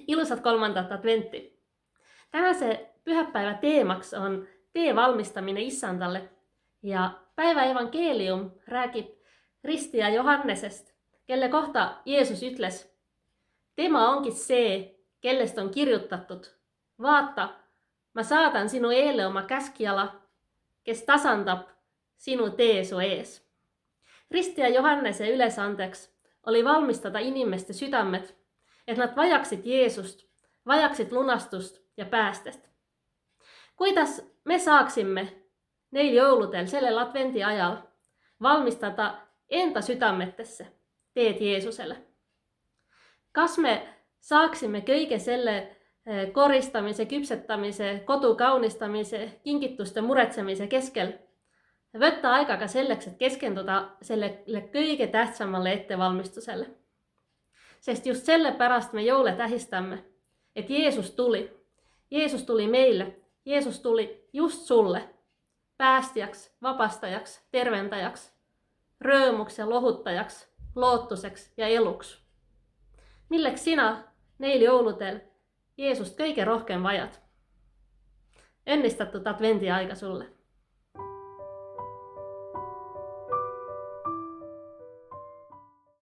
Ilusat kolmantat adventti. Tänään se pyhäpäivä teemaksi on tee valmistaminen Issantalle. Ja päivä evankelium räägib ristiä Johannesest, kelle kohta Jeesus ütles, tema onkin see, kellest on kirjutatut. Vaata, ma saadan sinu eele oma käskjala, kes tasandab sinu tee su ees. Ristiä Johannese ülesandeks oli valmistada inimeste südamed, et nad vajaksid Jeesust, vajaksid lunastust ja päästest. Kuidas me saaksime neil jouludel sellel advendi ajal valmistada enda südametesse teed Jeesusele? Kas me saaksime kõige selle koristamise, küpsetamise, kodu kaunistamise, kingituste muretsemise keskel võtta aega ka selleks, et keskenduda sellele kõige tähtsamale ettevalmistusele? Sest just sellepärast me joule tähistame, et Jeesus tuli. Jeesus tuli meile. Jeesus tuli just sulle. Päästjaks, vabastajaks, tervendajaks, rõõmuks ja lohutajaks, lootuseks ja eluks. Milleks sina neil jouludel Jeesust kõige rohkem vajad? Õnnistatud advendi aega sulle!